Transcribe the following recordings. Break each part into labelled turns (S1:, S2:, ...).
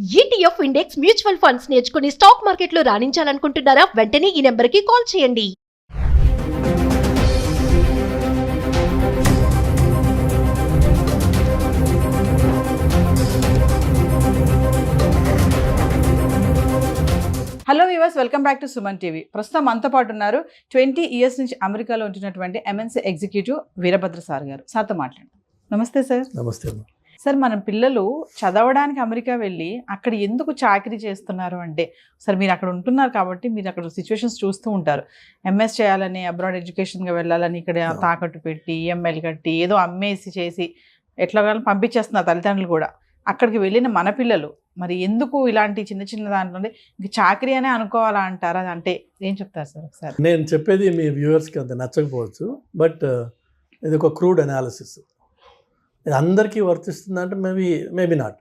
S1: ETF index mutual funds నేర్చుకుని stock మార్కెట్లో రాణించాలనుకుంటున్నారా? వెంటనే ఈ నెంబర్కి కాల్ చేయండి.
S2: Hello viewers, welcome back to Suman TV. ప్రస్తుతం మనతో పాటు ఉన్నారు 20 years నుంచి అమెరికాలో ఉంటున్నటువంటి ఎంఎన్సీ ఎగ్జిక్యూటివ్ వీరభద్ర సార్ గారు. సార్తో మాట్లాడండి. నమస్తే సార్.
S3: నమస్తే.
S2: సార్, మన పిల్లలు చదవడానికి అమెరికా వెళ్ళి అక్కడ ఎందుకు చాకరీ చేస్తున్నారు అంటే, సార్ మీరు అక్కడ ఉంటున్నారు కాబట్టి మీరు అక్కడ సిచ్యువేషన్స్ చూస్తూ ఉంటారు. ఎంఎస్ చేయాలని, అబ్రాడ్ ఎడ్యుకేషన్గా వెళ్ళాలని ఇక్కడ తాకట్టు పెట్టి ఈఎంఐలు కట్టి ఏదో అమ్మేసి చేసి ఎట్లా పంపించేస్తున్నారు తల్లిదండ్రులు కూడా. అక్కడికి వెళ్ళిన మన పిల్లలు మరి ఎందుకు ఇలాంటి చిన్న చిన్న దాంట్లో ఇంక చాకరీ అనే అనుకోవాలా అంటారా? అంటే ఏం చెప్తారు సార్ ఒకసారి?
S3: నేను చెప్పేది మీ వ్యూవర్స్కి అంత నచ్చకపోవచ్చు, బట్ ఇది ఒక క్రూడ్ అనాలిసిస్. ఇది అందరికీ వర్తిస్తుందంటే మేబీ నాట్.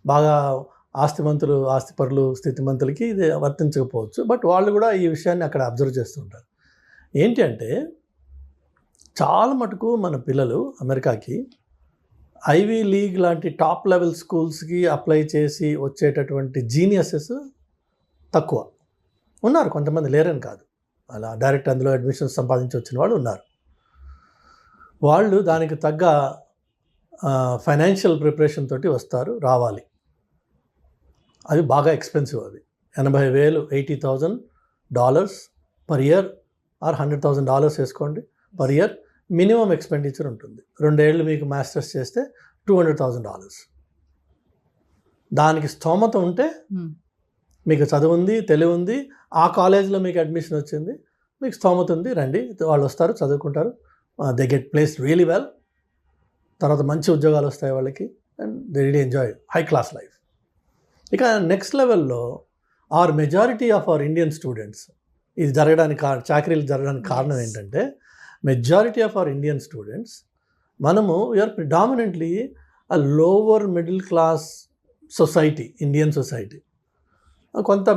S3: బాగా ఆస్తిమంతులు, ఆస్తిపరులు, స్థితిమంతులకి ఇది వర్తించకపోవచ్చు, బట్ వాళ్ళు కూడా ఈ విషయాన్ని అక్కడ అబ్జర్వ్ చేస్తుంటారు. ఏంటి అంటే, చాలా మటుకు మన పిల్లలు అమెరికాకి ఐవీ లీగ్ లాంటి టాప్ లెవెల్ స్కూల్స్కి అప్లై చేసి వచ్చేటటువంటి జీనియసెస్ తక్కువ ఉన్నారు. కొంతమంది లేరని కాదు, అలా డైరెక్ట్ అందులో అడ్మిషన్స్ సంపాదించి వచ్చిన వాళ్ళు ఉన్నారు. వాళ్ళు దానికి తగ్గ ఫైనాన్షియల్ ప్రిపరేషన్ తోటి వస్తారు, రావాలి. అవి బాగా ఎక్స్పెన్సివ్. అవి $80,000 $80,000 పర్ ఇయర్ ఆర్ $100,000 వేసుకోండి పర్ ఇయర్ మినిమం ఎక్స్పెండిచర్ ఉంటుంది. 2 ఏళ్ళు మీకు మాస్టర్స్ చేస్తే $200,000. దానికి స్తోమత ఉంటే, మీకు చదువు ఉంది, తెలివి ఉంది, ఆ కాలేజీలో మీకు అడ్మిషన్ వచ్చింది, మీకు స్తోమత ఉంది, రండి. వాళ్ళు వస్తారు, చదువుకుంటారు, they get placed really well. తర్వాత మంచి ఉద్యోగాలు వస్తాయి వాళ్ళకి, and they really enjoy high class life. ఇక నెక్స్ట్ లెవెల్లో majority of our Indian students, ఇది జరగడానికి చాకరీలు జరగడానికి కారణం ఏంటంటే, majority of our Indian students, మనము we are predominantly a lower middle class society, Indian society. కొంత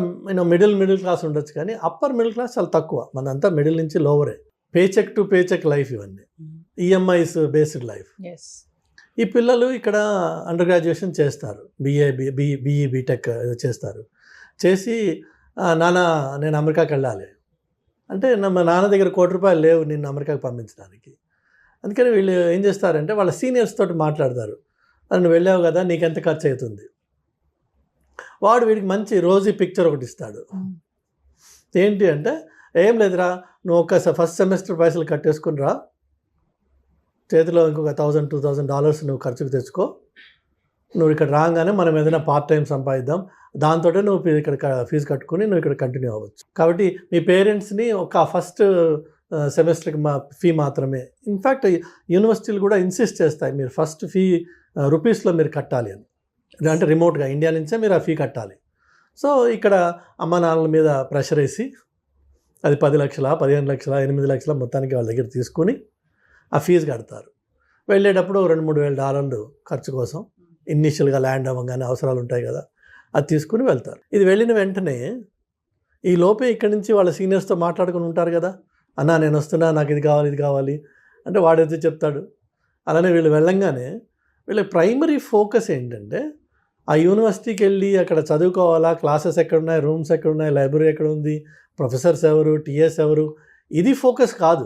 S3: మిడిల్ క్లాస్ ఉండొచ్చు, కానీ అప్పర్ మిడిల్ క్లాస్ చాలా తక్కువ. మనంతా మిడిల్ నుంచి లోవరే. పేచెక్ టు పేచెక్ లైఫ్, ఇవన్నీ ఈఎంఐస్ బేస్డ్ లైఫ్. ఈ పిల్లలు ఇక్కడ అండర్ గ్రాడ్యుయేషన్ చేస్తారు, బిఈ బీటెక్ చేస్తారు. చేసి నాన్న నేను అమెరికాకి వెళ్ళాలి అంటే, మా నాన్న దగ్గర ₹1,00,00,000 లేవు నిన్ను అమెరికాకి పంపించడానికి. అందుకని వీళ్ళు ఏం చేస్తారంటే, వాళ్ళ సీనియర్స్ తోటి మాట్లాడతారు. నువ్వు వెళ్ళావు కదా, నీకెంత ఖర్చు అవుతుంది. వాడు వీడికి మంచి రోజీ పిక్చర్ ఒకటి ఇస్తాడు. ఏంటి అంటే, ఏం లేదురా, నువ్వు ఫస్ట్ సెమిస్టర్ పైసలు కట్టేసుకుని రా, చేతిలో ఇంకొక $1,000-2,000 నువ్వు ఖర్చుకు తెచ్చుకో. నువ్వు ఇక్కడ రాగానే మనం ఏదైనా పార్ట్ టైం సంపాదిద్దాం, దాంతో నువ్వు ఇక్కడ ఫీజు కట్టుకుని నువ్వు ఇక్కడ కంటిన్యూ అవ్వచ్చు. కాబట్టి మీ పేరెంట్స్ని ఒక ఫస్ట్ సెమిస్టర్కి ఫీ మాత్రమే. ఇన్ఫ్యాక్ట్ యూనివర్సిటీలు కూడా ఇన్సిస్ట్ చేస్తాయి, మీరు ఫస్ట్ ఫీ రూపీస్లో మీరు కట్టాలి అని. అంటే రిమోట్గా ఇండియా నుంచే మీరు ఆ ఫీ కట్టాలి. సో ఇక్కడ అమ్మ నాన్నల మీద ప్రెషర్ వేసి అది 10 లక్షల, 15 లక్షల, 8 లక్షల మొత్తానికి వాళ్ళ దగ్గర తీసుకుని ఆ ఫీజు కడతారు. వెళ్ళేటప్పుడు $2,000-3,000 ఖర్చు కోసం, ఇనిషియల్గా ల్యాండ్ అవ్వగానే అవసరాలు ఉంటాయి కదా, అది తీసుకుని వెళ్తారు. ఇది వెళ్ళిన వెంటనే ఈ లోపే ఇక్కడి నుంచి వాళ్ళ సీనియర్స్తో మాట్లాడుకుని ఉంటారు కదా, అన్న నేను వస్తున్నా, నాకు ఇది కావాలి అంటే వాడైతే చెప్తాడు. అలానే వీళ్ళు వెళ్ళంగానే వీళ్ళ ప్రైమరీ ఫోకస్ ఏంటంటే, ఆ యూనివర్సిటీకి వెళ్ళి అక్కడ చదువుకోవాలా, క్లాసెస్ ఎక్కడున్నాయి, రూమ్స్ ఎక్కడున్నాయి, లైబ్రరీ ఎక్కడ ఉంది, ప్రొఫెసర్స్ ఎవరు, టీఎస్ ఎవరు, ఇది ఫోకస్ కాదు.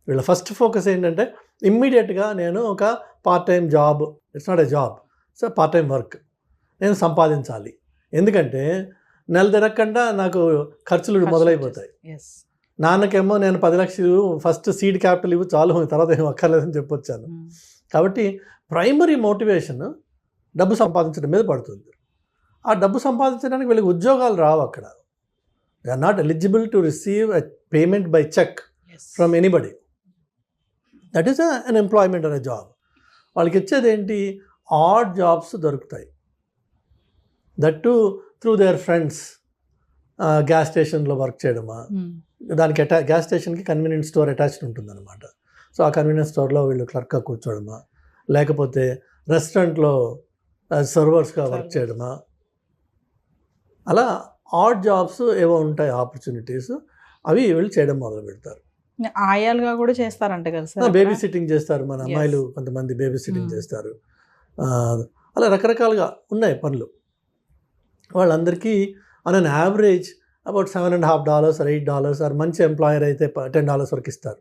S3: వీళ్ళ ఫస్ట్ ఫోకస్ ఏంటంటే, ఇమ్మీడియట్గా నేను ఒక part time job, it's not a job, so part time work నేను సంపాదించాలి. ఎందుకంటే నెల తిరగకుండా నాకు ఖర్చులు మొదలైపోతాయి. నాన్నకేమో నేను 10 లక్షలు ఫస్ట్ సీడ్ క్యాపిటల్ ఇవ్వు చాలు, తర్వాత ఏం అక్కర్లేదని చెప్పొచ్చాను. కాబట్టి ప్రైమరీ మోటివేషన్ డబ్బు సంపాదించడం మీద పడుతుంది. ఆ డబ్బు సంపాదించడానికి వీళ్ళకి ఉద్యోగాలు రావు అక్కడ. They are not eligible to receive a payment by cheque from anybody. That is unemployment అనే జాబ్. వాళ్ళకి ఇచ్చేది ఏంటి, ఆడ్ జాబ్స్ దొరుకుతాయి. That too through their friends. Gas స్టేషన్లో వర్క్ చేయడమా, దానికి గ్యాస్ స్టేషన్కి కన్వీనియన్స్ స్టోర్ అటాచ్డ్ ఉంటుందన్నమాట. సో ఆ కన్వీనియన్స్ స్టోర్లో వీళ్ళు క్లర్క్గా కూర్చోవడమా, లేకపోతే రెస్టారెంట్లో సర్వర్స్గా వర్క్ చేయడమా, అలా ఆడ్ జాబ్స్ ఏవో ఉంటాయి, ఆపర్చునిటీస్, అవి వీళ్ళు చేయడం మొదలు పెడతారు.
S2: ఆయాలుగా కూడా చేస్తారంట కదా సార్.
S3: బేబీ సిట్టింగ్ చేస్తారు మన అమ్మాయిలు, కొంతమంది బేబీ సిట్టింగ్ చేస్తారు. అలా రకరకాలుగా ఉన్నాయి పనులు. వాళ్ళందరికీ on an average about $7.50 or $8 or మంచి ఎంప్లాయర్ అయితే $10 వరకు ఇస్తారు.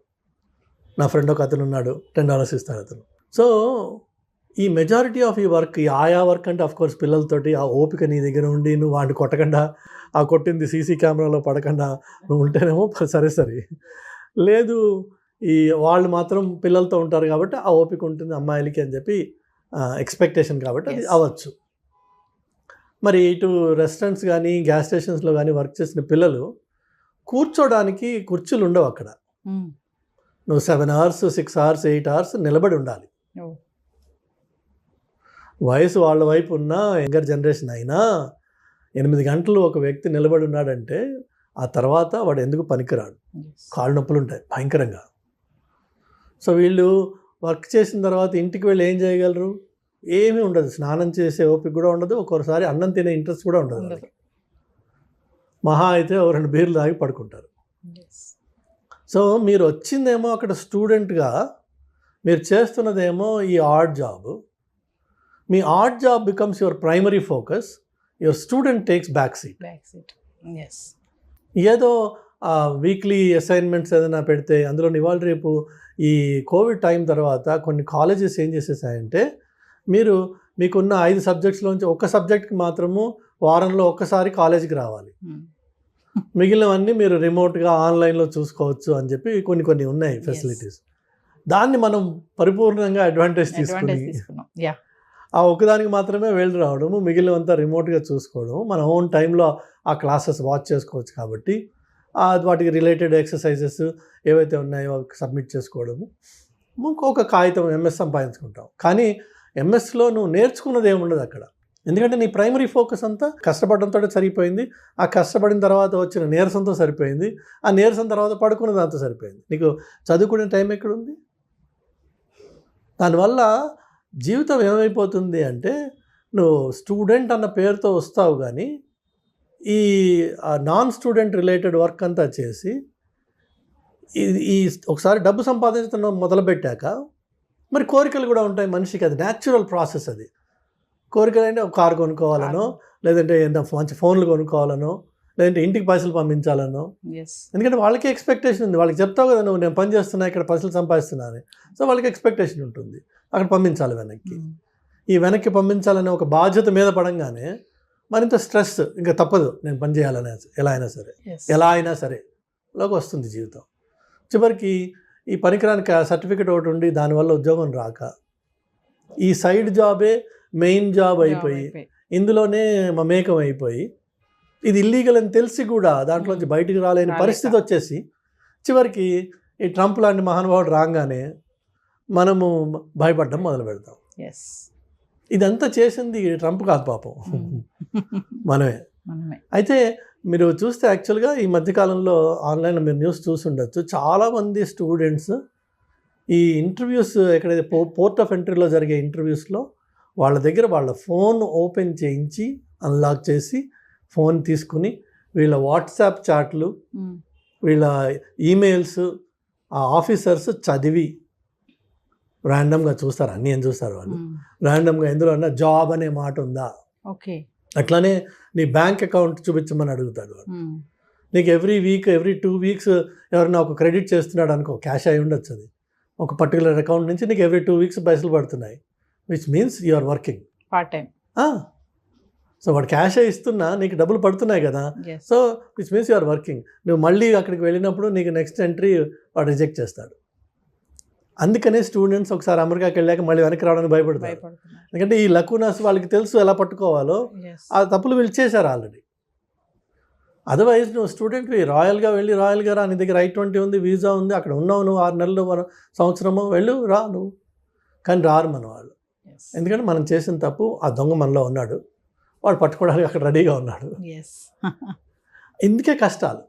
S3: నా ఫ్రెండ్ ఒక అతను ఉన్నాడు, $10 ఇస్తారు అతను. సో ఈ మెజారిటీ ఆఫ్ ఈ వర్క్, ఈ ఆయా వర్క్ అంటే ఆఫ్ కోర్స్ పిల్లలతోటి ఆ ఓపిక నీ దగ్గర ఉండి నువ్వు వాడిని కొట్టకుండా, ఆ కొట్టింది సీసీ కెమెరాలో పడకుండా నువ్వు ఉంటేనేమో సరే సరే, లేదు ఈ వాళ్ళు మాత్రం పిల్లలతో ఉంటారు కాబట్టి ఆ ఓపిక ఉంటుంది అమ్మాయిలకి అని చెప్పి ఎక్స్పెక్టేషన్ కాబట్టి అది అవ్వచ్చు. మరి ఇటు రెస్టారెంట్స్ కానీ గ్యాస్ స్టేషన్స్లో కానీ వర్క్ చేసిన పిల్లలు కూర్చోడానికి కుర్చీలు ఉండవు అక్కడ. నువ్వు 7 hours 6 hours 8 hours నిలబడి ఉండాలి. వయసు వాళ్ళ వైపు ఉన్న యంగర్ జనరేషన్ అయినా 8 గంటలు ఒక వ్యక్తి నిలబడి ఉన్నాడంటే ఆ తర్వాత వాడు ఎందుకు పనికిరాడు. కాళ్ళు నొప్పులు ఉంటాయి భయంకరంగా. సో వీళ్ళు వర్క్ చేసిన తర్వాత ఇంటికి వెళ్ళి ఏం చేయగలరు? ఏమీ ఉండదు. స్నానం చేసే ఓపిక కూడా ఉండదు, ఒక్కొక్కసారి అన్నం తినే ఇంట్రెస్ట్ కూడా ఉండదు. మహా అయితే 2 బీర్లు తాగి పడుకుంటారు. సో మీరు వచ్చిందేమో అక్కడ స్టూడెంట్గా, మీరు చేస్తున్నదేమో ఈ art job. Me art job becomes your primary focus, your student takes back seat. ఏదో వీక్లీ అసైన్మెంట్స్ ఏదైనా పెడితే అందులో ఇవాళ రేపు ఈ కోవిడ్ టైం తర్వాత కొన్ని కాలేజెస్ ఏం చేసేసాయంటే, మీరు మీకున్న 5 సబ్జెక్ట్స్లోంచి ఒక సబ్జెక్ట్కి మాత్రము వారంలో ఒక్కసారి కాలేజీకి రావాలి, మిగిలినవన్నీ మీరు రిమోట్గా ఆన్లైన్లో చూసుకోవచ్చు అని చెప్పి కొన్ని ఉన్నాయి ఫెసిలిటీస్. దాన్ని మనం పరిపూర్ణంగా అడ్వాంటేజ్ తీసుకుని ఆ ఒకదానికి మాత్రమే వెళ్ళి రావడము, మిగిలినంతా రిమోట్గా చూసుకోవడం, మన ఓన్ టైంలో ఆ క్లాసెస్ వాచ్ చేసుకోవచ్చు. కాబట్టి వాటికి రిలేటెడ్ ఎక్సర్సైజెస్ ఏవైతే ఉన్నాయో సబ్మిట్ చేసుకోవడము, ఇంకొక కాగితం ఎంఎస్ సంపాదించుకుంటాం. కానీ ఎంఎస్లో నువ్వు నేర్చుకున్నది ఏముండదు అక్కడ. ఎందుకంటే నీ ప్రైమరీ ఫోకస్ అంతా కష్టపడడంతో సరిపోయింది, ఆ కష్టపడిన తర్వాత వచ్చిన నీరసంతో సరిపోయింది, ఆ నీరసం తర్వాత పడుకున్న దాంతో సరిపోయింది. నీకు చదువుకునే టైం ఎక్కడుంది? దానివల్ల జీవితం ఏమైపోతుంది అంటే, నువ్వు స్టూడెంట్ అన్న పేరుతో వస్తావు కానీ ఈ నాన్ స్టూడెంట్ రిలేటెడ్ వర్క్ అంతా చేసి ఈ ఒకసారి డబ్బు సంపాదించడం మొదలుపెట్టాక మరి కోరికలు కూడా ఉంటాయి మనిషికి. అది న్యాచురల్ ప్రాసెస్. అది కోరికలు అంటే ఒక కారు కొనుక్కోవాలనో, లేదంటే మంచి ఫోన్లు కొనుక్కోవాలనో, లేదంటే ఇంటికి పైసలు పంపించాలనో. ఎందుకంటే వాళ్ళకి ఎక్స్పెక్టేషన్ ఉంది. వాళ్ళకి చెప్తావు కదా, నువ్వు నేను పని చేస్తున్నా, ఇక్కడ పైసలు సంపాదిస్తున్నా అని. సో వాళ్ళకి ఎక్స్పెక్టేషన్ ఉంటుంది, అక్కడ పంపించాలి వెనక్కి. ఈ వెనక్కి పంపించాలనే ఒక బాధ్యత మీద పడంగానే మరింత స్ట్రెస్, ఇంకా తప్పదు నేను పని చేయాలనే ఎలా అయినా సరే లోకి వస్తుంది జీవితం. చివరికి ఈ పనికిరానికి సర్టిఫికెట్ ఒకటి ఉండి దానివల్ల ఉద్యోగం రాక ఈ సైడ్ జాబే మెయిన్ జాబ్ అయిపోయి ఇందులోనే మమేకం అయిపోయి ఇది ఇల్లీగల్ అని తెలిసి కూడా దాంట్లోంచి బయటికి రాలేని పరిస్థితి వచ్చేసి చివరికి ఈ ట్రంప్ లాంటి మహానుభావుడు రాగానే మనము భయపడడం మొదలు పెడతాం. ఇదంతా చేసింది ట్రంప్ కాదు పాపం, మనమే. అయితే మీరు చూస్తే యాక్చువల్గా ఈ మధ్యకాలంలో ఆన్లైన్లో మీరు న్యూస్ చూసి ఉండొచ్చు, చాలామంది స్టూడెంట్స్ ఈ ఇంటర్వ్యూస్ ఎక్కడైతే పోర్ట్ ఆఫ్ ఎంట్రీలో జరిగే ఇంటర్వ్యూస్లో వాళ్ళ దగ్గర వాళ్ళ ఫోన్ ఓపెన్ చేయించి అన్లాక్ చేసి ఫోన్ తీసుకుని వీళ్ళ వాట్సాప్ చాట్లు, వీళ్ళ ఈమెయిల్స్ ఆ ఆఫీసర్స్ చదివి ర్యాండమ్గా చూస్తారు. అన్నీ ఏం చూస్తారు వాళ్ళు ర్యాండమ్గా. ఎందులో అన్నా జాబ్ అనే మాట ఉందా, అట్లానే నీ బ్యాంక్ అకౌంట్ చూపించమని అడుగుతాడు వాడు. నీకు ఎవ్రీ 2 weeks ఎవరైనా ఒక క్రెడిట్ చేస్తున్నాడు అనుకో, క్యాష్ అయి ఉండొచ్చు, అది ఒక పర్టికులర్ అకౌంట్ నుంచి నీకు ఎవ్రీ 2 weeks పైసలు పడుతున్నాయి, which means you are working
S2: part time.
S3: So వాడు క్యాష్ ఇస్తున్నా నీకు డబ్బులు పడుతున్నాయి కదా, so which means you are working. నువ్వు మళ్ళీ అక్కడికి వెళ్ళినప్పుడు నీకు నెక్స్ట్ ఎంట్రీ వాడు రిజెక్ట్ చేస్తాడు. అందుకనే స్టూడెంట్స్ ఒకసారి అమెరికాకి వెళ్ళాక మళ్ళీ వెనక్కి రావడానికి భయపడతారు. ఎందుకంటే ఈ లకునాస్ వాళ్ళకి తెలుసు ఎలా పట్టుకోవాలో, ఆ తప్పులు వీళ్ళు చేశారు ఆల్రెడీ. అదర్వైజ్ నువ్వు స్టూడెంట్వి రాయల్గా వెళ్ళి రాయల్గా రా, నీ దగ్గర I-20 ఉంది, వీసా ఉంది, అక్కడ ఉన్నావు నువ్వు 6 నెలలు సంవత్సరమో వెళ్ళు రా నువ్వు. కానీ రారు మన వాళ్ళు. ఎందుకంటే మనం చేసిన తప్పు ఆ దొంగ మనలో ఉన్నాడు, వాడు పట్టుకోవడానికి అక్కడ రెడీగా ఉన్నాడు. ఇందుకే కష్టాలు.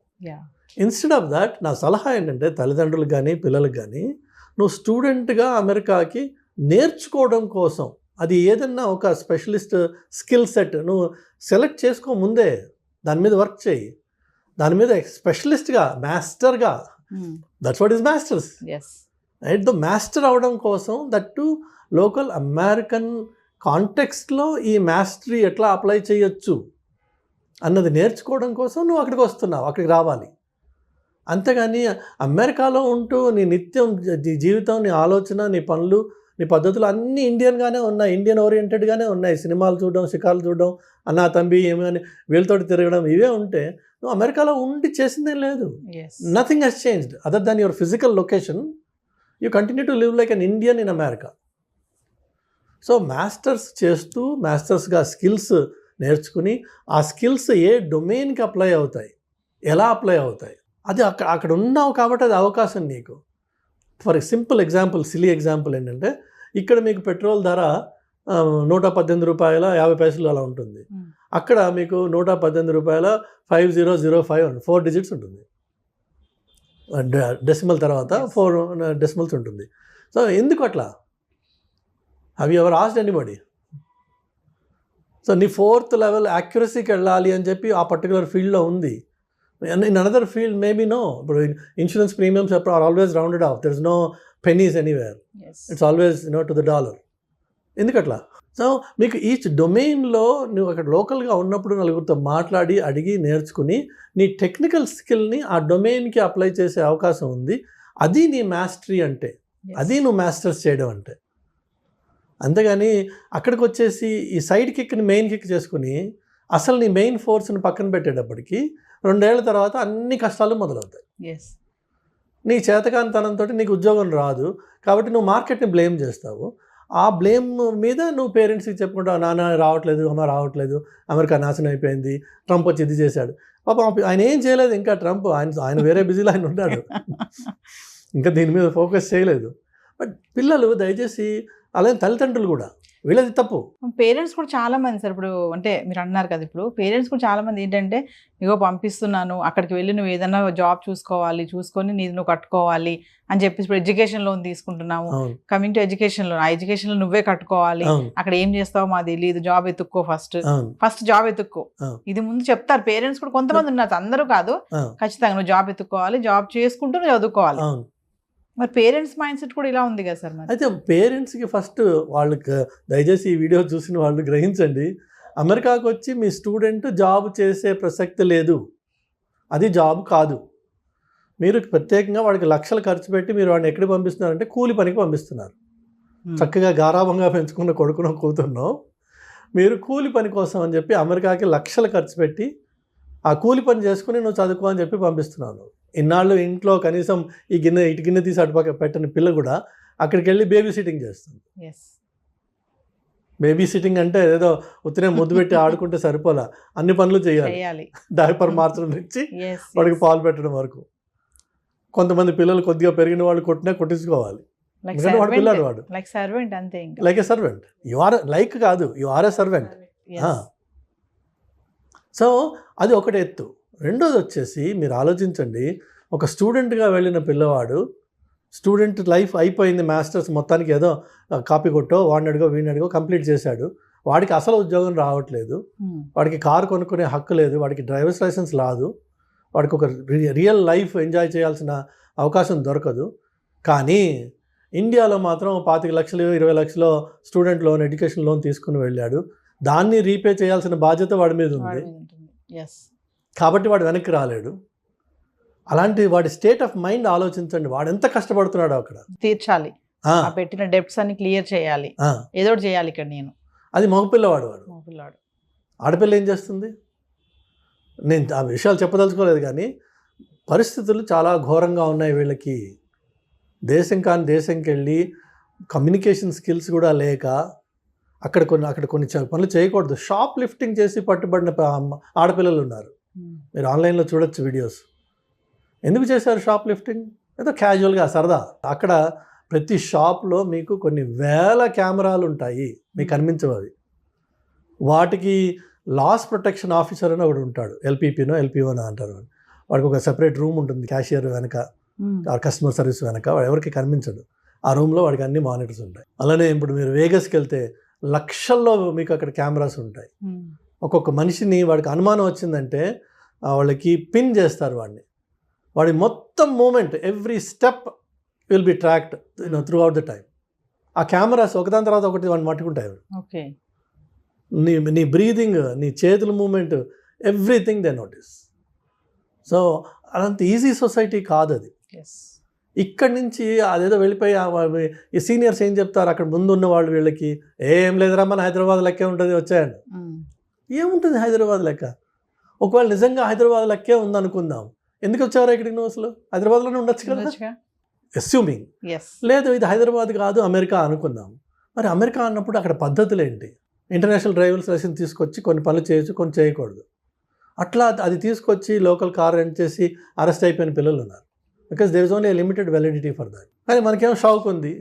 S3: ఇన్స్టెడ్ ఆఫ్ దాట్ నా సలహా ఏంటంటే తల్లిదండ్రులకు కానీ పిల్లలకు కానీ, నువ్వు స్టూడెంట్గా అమెరికాకి నేర్చుకోవడం కోసం అది ఏదన్నా ఒక స్పెషలిస్ట్ స్కిల్ సెట్ నువ్వు సెలెక్ట్ చేసుకో ముందే, దాని మీద వర్క్ చేయి, దాని మీద స్పెషలిస్ట్గా మాస్టర్గా, that's what is masters right. The master అవడం కోసం దట్టు లోకల్ అమెరికన్ కాంటెక్స్ట్లో ఈ మాస్టరీ ఎట్లా అప్లై చేయొచ్చు, అన్నది నేర్చుకోవడం కోసం నువ్వు అక్కడికి వస్తున్నావు, అక్కడికి రావాలి. అంతేగాని అమెరికాలో ఉంటూ నీ నిత్యం జీవితం, నీ ఆలోచన, నీ పనులు, నీ పద్ధతులు అన్నీ ఇండియన్గానే ఉన్నాయి, ఇండియన్ ఓరియంటెడ్గానే ఉన్నాయి. సినిమాలు చూడడం, షికార్లు చూడడం, అన్నా తంబి ఏమని వీళ్ళతోటి తిరగడం, ఇవే ఉంటే నువ్వు అమెరికాలో ఉండి చేసిందేం లేదు. Nothing has changed other than your physical location. You continue to live like an Indian in America. So masters చేస్తూ మాస్టర్స్గా స్కిల్స్ నేర్చుకుని ఆ స్కిల్స్ ఏ డొమైన్కి అప్లై అవుతాయి, ఎలా అప్లై అవుతాయి, అది అక్కడ ఉన్నావు కాబట్టి అది అవకాశం నీకు. For simple example, silly example ఏంటంటే, ఇక్కడ మీకు పెట్రోల్ ధర ₹118.50 అలా ఉంటుంది. అక్కడ మీకు ₹118.5005 4 digits ఉంటుంది, డెసిమల్ తర్వాత 4 decimals ఉంటుంది. సో ఎందుకు అట్లా? Have you ever asked anybody? So నీ 4th level యాక్యురసీకి వెళ్ళాలి అని చెప్పి ఆ పర్టికులర్ ఫీల్డ్లో ఉంది. In another field maybe no. ఇప్పుడు insurance premiums are always rounded off, there is no pennies anywhere, it's always to the $. ఎందుకట్లా? సో మీకు ఈచ్ డొమైన్లో నువ్వు అక్కడ లోకల్గా ఉన్నప్పుడు నలుగురితో మాట్లాడి అడిగి నేర్చుకుని నీ టెక్నికల్ స్కిల్ని ఆ డొమైన్కి అప్లై చేసే అవకాశం ఉంది. అది నీ మాస్టరీ అంటే, అది నువ్వు మాస్టర్స్ చేయడం అంటే. అంతేగాని అక్కడికి వచ్చేసి ఈ సైడ్ కిక్ని మెయిన్ కిక్ చేసుకుని అసలు నీ మెయిన్ ఫోర్స్ని పక్కన పెట్టేటప్పటికి 2 ఏళ్ల తర్వాత అన్ని కష్టాలు మొదలవుతాయి. నీ చేతకానితనంతో నీకు ఉద్యోగం రాదు కాబట్టి నువ్వు మార్కెట్ని బ్లేమ్ చేస్తావు. ఆ బ్లేమ్ మీద నువ్వు పేరెంట్స్కి చెప్పుకుంటావు, నాన్న రావట్లేదు, అమ్మ రావట్లేదు, అమెరికా నాశనం అయిపోయింది, ట్రంప్ వచ్చి ఇది చేశాడు. పాపం ఆయన ఏం చేయలేదు ఇంకా, ట్రంప్ ఆయన వేరే బిజీలో ఆయన ఉన్నాడు, ఇంకా దీని మీద ఫోకస్ చేయలేదు. బట్ పిల్లలు దయచేసి, అలాగే తల్లిదండ్రులు కూడా, వీళ్ళది తప్పు.
S2: పేరెంట్స్ కూడా చాలా మంది సార్, ఇప్పుడు అంటే మీరు అన్నారు కదా, ఇప్పుడు పేరెంట్స్ కూడా చాలా మంది ఏంటంటే, ఇగో పంపిస్తున్నాను అక్కడికి వెళ్ళి నువ్వు ఏదైనా జాబ్ చూసుకొని నీది నువ్వు కట్టుకోవాలి అని చెప్పేసి, ఇప్పుడు ఎడ్యుకేషన్ లోన్ తీసుకుంటున్నాము, కమింగ్ టు ఎడ్యుకేషన్ లోన్, ఆ ఎడ్యుకేషన్ లో నువ్వే కట్టుకోవాలి, అక్కడ ఏం చేస్తావో మాకు తెలియదు, జాబ్ ఎత్తుక్కో, ఫస్ట్ జాబ్ ఎత్తుక్కో, ఇది ముందు చెప్తారు పేరెంట్స్ కూడా. కొంతమంది ఉన్నారు, అందరూ కాదు, ఖచ్చితంగా నువ్వు జాబ్ ఎత్తుకోవాలి, జాబ్ చేసుకుంటూ నువ్వు చదువుకోవాలి. మరి పేరెంట్స్ మైండ్ సెట్ కూడా ఇలా ఉంది కదా సార్.
S3: అయితే పేరెంట్స్కి ఫస్ట్ వాళ్ళకి దయచేసి ఈ వీడియో చూసిన వాళ్ళు గ్రహించండి, అమెరికాకు వచ్చి మీ స్టూడెంట్ జాబ్ చేసే ప్రసక్తి లేదు, అది జాబ్ కాదు. మీరు ప్రత్యేకంగా వాడికి లక్షలు ఖర్చు పెట్టి మీరు వాడిని ఎక్కడికి పంపిస్తున్నారంటే కూలి పనికి పంపిస్తున్నారు. చక్కగా గారాభంగా పెంచుకున్న కొడుకునో కూతురునో మీరు కూలి పని కోసం అని చెప్పి అమెరికాకి లక్షలు ఖర్చు పెట్టి ఆ కూలి పని చేసుకుని నువ్వు చదువుకో అని చెప్పి పంపిస్తున్నాను. ఇన్నాళ్ళు ఇంట్లో కనీసం ఇటు గిన్నె తీసి అటుపక్క పెట్టని పిల్ల కూడా అక్కడికి వెళ్ళి బేబీ సిట్టింగ్ చేస్తుంది. బేబీ సిట్టింగ్ అంటే ఏదో ఉత్తినే ముద్దు పెట్టి ఆడుకుంటే సరిపోలా, అన్ని పనులు చేయాలి. డైపర్ మార్చడం నుంచి వాడికి పాలు పెట్టడం వరకు. కొంతమంది పిల్లలు కొద్దిగా పెరిగిన వాళ్ళు కొట్టించుకోవాలి, వాడు పిల్లలు, వాడు like a servant. You are like కాదు, you are a servant. So అది ఒకటి ఎత్తు. రెండోది వచ్చేసి మీరు ఆలోచించండి, ఒక స్టూడెంట్గా వెళ్ళిన పిల్లవాడు, స్టూడెంట్ లైఫ్ అయిపోయింది, మాస్టర్స్ మొత్తానికి ఏదో కాపీ కొట్టో వీడినడిగో కంప్లీట్ చేశాడు, వాడికి అసలు ఉద్యోగం రావట్లేదు, వాడికి కారు కొనుక్కునే హక్కు లేదు, వాడికి డ్రైవర్స్ లైసెన్స్ రాదు, వాడికి ఒక రియల్ లైఫ్ ఎంజాయ్ చేయాల్సిన అవకాశం దొరకదు. కానీ ఇండియాలో మాత్రం 25 లక్షలు 20 లక్షలు స్టూడెంట్ లోన్, ఎడ్యుకేషన్ లోన్ తీసుకుని వెళ్ళాడు, దాన్ని రీపే చేయాల్సిన బాధ్యత వాడి మీద ఉంది. కాబట్టి వాడు వెనక్కి రాలేడు. అలాంటి వాడి స్టేట్ ఆఫ్ మైండ్ ఆలోచించండి, వాడు ఎంత కష్టపడుతున్నాడు అక్కడ.
S2: తీర్చాలి, పెట్టిన డెబ్ట్స్ అన్ని క్లియర్ చేయాలి, ఏదో చేయాలి ఇక్కడ నేను.
S3: అది మగపిల్లవాడు. ఆడపిల్ల ఏం చేస్తుంది? నేను ఆ విషయాలు చెప్పదలుచుకోలేదు, కానీ పరిస్థితులు చాలా ఘోరంగా ఉన్నాయి వీళ్ళకి. దేశం కాని దేశంకి వెళ్ళి కమ్యూనికేషన్ స్కిల్స్ కూడా లేక అక్కడ కొన్ని పనులు చేయకూడదు. షాప్ లిఫ్టింగ్ చేసి పట్టుబడిన ఆడపిల్లలు ఉన్నారు, మీరు ఆన్లైన్లో చూడొచ్చు వీడియోస్. ఎందుకు చేశారు షాప్ లిఫ్టింగ్? ఏదో క్యాజువల్గా సరదా. అక్కడ ప్రతి షాప్లో మీకు కొన్ని వేల కెమెరాలు ఉంటాయి, మీకు కనిపించవు అవి. వాటికి లాస్ ప్రొటెక్షన్ ఆఫీసర్ అని ఒకడు ఉంటాడు, ఎల్పీపీనో ఎల్పీఓనో అంటారు. వాడికి ఒక సెపరేట్ రూమ్ ఉంటుంది, క్యాషియర్ వెనక, కస్టమర్ సర్వీస్ వెనక, వాడు ఎవరికి కనిపించడు. ఆ రూమ్లో వాడికి అన్ని మానిటర్స్ ఉంటాయి. అలానే ఇప్పుడు మీరు వేగస్కి వెళ్తే లక్షల్లో మీకు అక్కడ కెమెరాస్ ఉంటాయి. ఒక్కొక్క మనిషిని వాడికి అనుమానం వచ్చిందంటే వాళ్ళకి పిన్ చేస్తారు వాడి మొత్తం movement, every step will be tracked throughout the time. ఆ కెమెరాస్ ఒకదాని తర్వాత ఒకటి వాడిని మట్టుకుంటాయి. నీ బ్రీదింగ్, నీ చేతుల movement, everything they notice. So అదంత ఈజీ సొసైటీ కాదు అది.
S2: ఎస్.
S3: ఇక్కడి నుంచి అదేదో వెళ్ళిపోయి ఈ సీనియర్స్ ఏం చెప్తారు అక్కడ ముందు ఉన్న వాళ్ళు వీళ్ళకి, ఏం లేదురా మన హైదరాబాద్ లెక్కే ఉంటుంది వచ్చాయండి. ఏముంటుంది హైదరాబాద్ లెక్క? ఒకవేళ నిజంగా హైదరాబాద్ లెక్కే ఉందనుకుందాం, ఎందుకు వచ్చారా ఇక్కడికి నువ్వు? అసలు హైదరాబాద్లోనే ఉండొచ్చు కదా, అస్యూమింగ్. లేదు ఇది హైదరాబాద్ కాదు అమెరికా అనుకుందాం. మరి అమెరికా అన్నప్పుడు అక్కడ పద్ధతులు ఏంటి? ఇంటర్నేషనల్ డ్రైవర్స్ లైసెన్స్ తీసుకొచ్చి కొన్ని పనులు చేయొచ్చు, కొన్ని చేయకూడదు. అట్లా అది తీసుకొచ్చి లోకల్ కార్ రెంట్ చేసి అరెస్ట్ అయిపోయిన పిల్లలు ఉన్నారు. Because there is only a limited validity for that. కానీ మనకేమో షౌక్ ఉంది,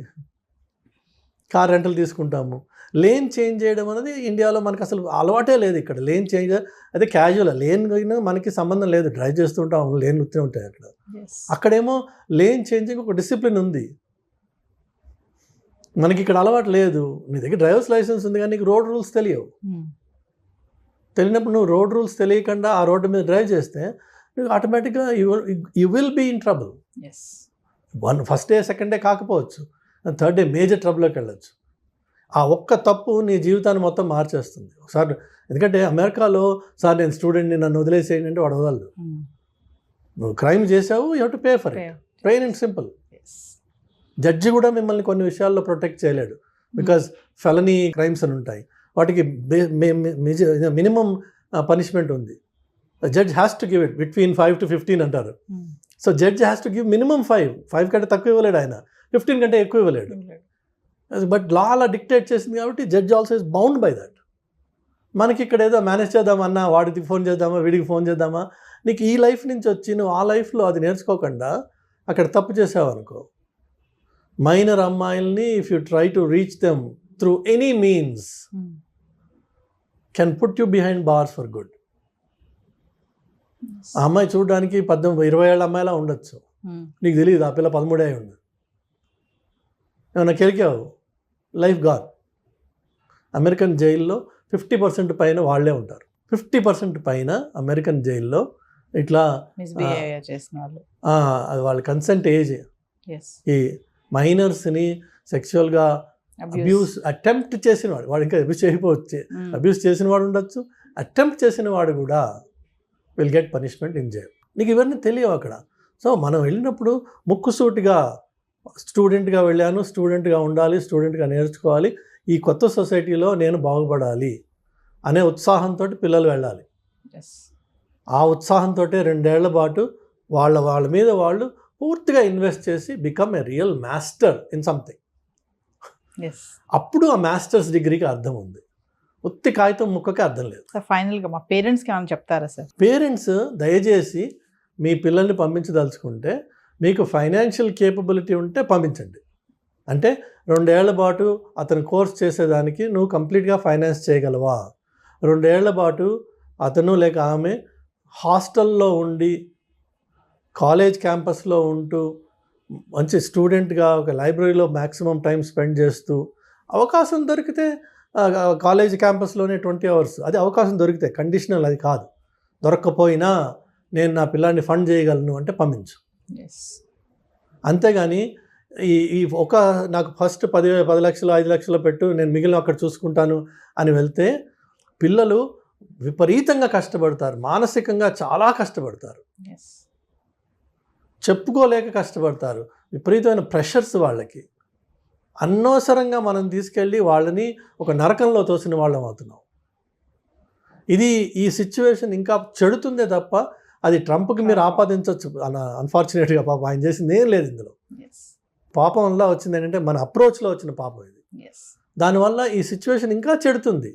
S3: కార్ రెంటల్ తీసుకుంటాము. లేన్ చేంజ్ చేయడం అనేది ఇండియాలో మనకు అసలు అలవాటే లేదు. ఇక్కడ లేన్ చేంజ్ అదే క్యాజువల్, లేన్ మనకి సంబంధం లేదు, డ్రైవ్ చేస్తుంటాం, లేన్ వస్తూ ఉంటాయి అక్కడ. అక్కడేమో లేన్ చేంజింగ్ ఒక డిసిప్లిన్ ఉంది, మనకి ఇక్కడ అలవాటు లేదు. నీ దగ్గర డ్రైవర్స్ లైసెన్స్ ఉంది కానీ నీకు రోడ్ రూల్స్ తెలియవు. తెలియనప్పుడు నువ్వు రోడ్ రూల్స్ తెలియకుండా ఆ రోడ్డు మీద డ్రైవ్ చేస్తే నువ్వు ఆటోమేటిక్గా you will be in trouble. First day second day కాకపోవచ్చు, థర్డ్ డే మేజర్ ట్రబుల్లోకి వెళ్ళచ్చు. ఆ ఒక్క తప్పు నీ జీవితాన్ని మొత్తం మార్చేస్తుంది ఒకసారి. ఎందుకంటే అమెరికాలో సార్ నేను స్టూడెంట్ని నన్ను వదిలేసేయండి అంటే వాడు వదలడు. నువ్వు క్రైమ్ చేసావు, you have to pay for it, plain and simple. Judge కూడా మిమ్మల్ని కొన్ని విషయాల్లో ప్రొటెక్ట్ చేయలేడు, బికాజ్ ఫెలనీ క్రైమ్స్ అని ఉంటాయి, వాటికి మినిమం పనిష్మెంట్ ఉంది. Judge has to give it between 5 to 15 అంటారు. So judge has to give minimum 5 కంటే తక్కువ ఇవ్వలేడు ఆయన, 15 కంటే ఎక్కువ ఇవ్వలేడు. బట్ లా అలా డిక్టేట్ చేసింది కాబట్టి judge also is bound by that. మనకి ఇక్కడ ఏదో మేనేజ్ చేద్దామన్నా, వాడికి ఫోన్ చేద్దామా, వీడికి ఫోన్ చేద్దామా, నీకు ఈ లైఫ్ నుంచి వచ్చి నువ్వు ఆ లైఫ్లో అది నేర్చుకోకుండా అక్కడ తప్పు చేసావు అనుకో, మైనర్ అమ్మాయిల్ని if you try to reach them through any means can put you behind bars for good. ఆ అమ్మాయి చూడడానికి 20 ఏళ్ళ అమ్మాయిలా ఉండొచ్చు, నీకు తెలియదు ఆ పిల్ల 13 అయి ఉండదు. ఏమన్నా కెలికావు, లైఫ్ గాన్. అమెరికన్ జైల్లో 50% పైన వాళ్ళే ఉంటారు. 50% పైన అమెరికన్ జైల్లో ఇట్లా అది వాళ్ళ కన్సెంట్ ఏజ్. ఈ మైనర్స్ని సెక్చువల్గా అబ్యూస్ అటెంప్ట్ చేసిన వాడు ఇంకా అబ్యూస్ చేయకపోవచ్చు, అబ్యూస్ చేసిన వాడు ఉండొచ్చు, అటెంప్ట్ చేసిన వాడు కూడా will get punishment in jail. నీకు ఇవన్నీ తెలియవు అక్కడ. సో మనం వెళ్ళినప్పుడు ముక్కుసూటిగా స్టూడెంట్గా వెళ్ళాను, స్టూడెంట్గా ఉండాలి, స్టూడెంట్గా నేర్చుకోవాలి, ఈ కొత్త సొసైటీలో నేను బాగుపడాలి అనే ఉత్సాహంతో పిల్లలు వెళ్ళాలి. ఆ ఉత్సాహంతో 2 ఏళ్ల పాటు వాళ్ళ మీద వాళ్ళు పూర్తిగా ఇన్వెస్ట్ చేసి become a real master in something. అప్పుడు ఆ మాస్టర్స్ డిగ్రీకి అర్థం ఉంది, ఉత్తి కాగితం ముక్కకి అర్థం లేదు.
S2: ఫైనల్గా మా పేరెంట్స్కి ఏమైనా చెప్తారా సార్?
S3: పేరెంట్స్ దయచేసి మీ పిల్లల్ని పంపించదలుచుకుంటే మీకు ఫైనాన్షియల్ కేపబిలిటీ ఉంటే పంపించండి. అంటే 2 ఏళ్ల పాటు అతను కోర్స్ చేసేదానికి నువ్వు కంప్లీట్గా ఫైనాన్స్ చేయగలవా? 2 ఏళ్ల పాటు అతను లేక ఆమె హాస్టల్లో ఉండి కాలేజ్ క్యాంపస్లో ఉంటూ మంచి స్టూడెంట్గా ఒక లైబ్రరీలో మ్యాక్సిమం టైం స్పెండ్ చేస్తూ అవకాశం దొరికితే కాలేజ్ క్యాంపస్లోనే 20 hours అది అవకాశం దొరికితే, కండిషనల్ అది కాదు. దొరక్కపోయినా నేను నా పిల్లాన్ని ఫండ్ చేయగలను అంటే పంపించు. అంతేగాని ఈ నాకు ఫస్ట్ 10 లక్షలు 5 లక్షలు పెట్టు, నేను మిగిలిన అక్కడ చూసుకుంటాను అని వెళ్తే పిల్లలు విపరీతంగా కష్టపడతారు, మానసికంగా చాలా కష్టపడతారు, చెప్పుకోలేక కష్టపడతారు, విపరీతమైన ప్రెషర్స్ వాళ్ళకి. అనవసరంగా మనం తీసుకెళ్ళి వాళ్ళని ఒక నరకంలో తోసిన వాళ్ళం అవుతున్నాం. ఈ సిచ్యువేషన్ ఇంకా చెడుతుందే తప్ప అది ట్రంప్కి మీరు ఆపాదించవచ్చు. అన్ఫార్చునేట్గా పాపం ఆయన చేసింది ఏం లేదు ఇందులో. పాపం వల్ల వచ్చింది ఏంటంటే మన అప్రోచ్లో వచ్చిన పాపం ఇది. దానివల్ల ఈ సిచ్యువేషన్ ఇంకా చెడుతుంది.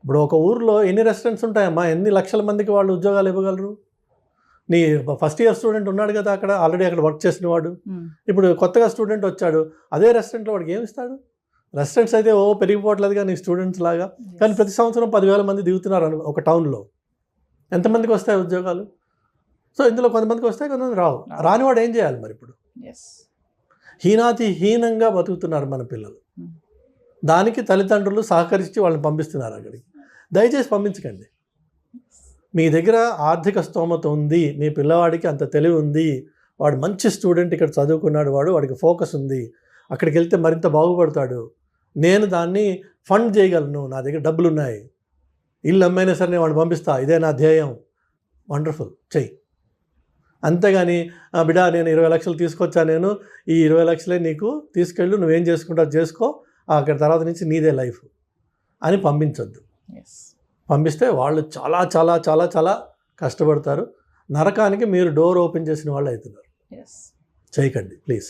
S3: ఇప్పుడు ఒక ఊర్లో ఎన్ని రెస్టారెంట్స్ ఉంటాయమ్మా, ఎన్ని లక్షల మందికి వాళ్ళు ఉద్యోగాలు ఇవ్వగలరు? నీ ఫస్ట్ ఇయర్ స్టూడెంట్ ఉన్నాడు కదా అక్కడ, ఆల్రెడీ అక్కడ వర్క్ చేసిన వాడు, ఇప్పుడు కొత్తగా స్టూడెంట్ వచ్చాడు, అదే రెస్టారెంట్లో వాడికి ఏమి ఇస్తాడు? రెస్టారెంట్స్ అయితే పెరిగిపోవట్లేదుగా నీ స్టూడెంట్స్ లాగా, కానీ ప్రతి సంవత్సరం 10,000 మంది దిగుతున్నారు ఒక టౌన్లో. ఎంతమందికి వస్తాయి ఉద్యోగాలు? సో ఇందులో కొంతమందికి వస్తాయి, కొంతమంది రావు. రానివాడు ఏం చేయాలి మరి? ఇప్పుడు హీనంగా బతుకుతున్నారు మన పిల్లలు. దానికి తల్లిదండ్రులు సహకరించి వాళ్ళని పంపిస్తున్నారు అక్కడికి. దయచేసి పంపించకండి. మీ దగ్గర ఆర్థిక స్తోమత ఉంది, మీ పిల్లవాడికి అంత తెలివి ఉంది, వాడు మంచి స్టూడెంట్, ఇక్కడ చదువుకున్నాడు, వాడికి ఫోకస్ ఉంది, అక్కడికి వెళ్తే మరింత బాగుపడతాడు, నేను దాన్ని ఫండ్ చేయగలను, నా దగ్గర డబ్బులు ఉన్నాయి, ఇల్లు అమ్మైనా సరే నేను వాడిని పంపిస్తా, ఇదే నా ధ్యేయం, వండర్ఫుల్, చెయ్యి. అంతేగాని బిడ్డ నేను 20 లక్షలు తీసుకొచ్చా, నేను ఈ 20 లక్షలే నీకు తీసుకెళ్ళు, నువ్వేం చేసుకుంటావు చేసుకో, అక్కడ తర్వాత నుంచి నీదే లైఫ్ అని పంపించొద్దు. పంపిస్తే వాళ్ళు చాలా చాలా చాలా చాలా కష్టపడతారు. నరకానికి మీరు డోర్ ఓపెన్ చేసిన వాళ్ళు అవుతున్నారు. చేయకండి ప్లీజ్.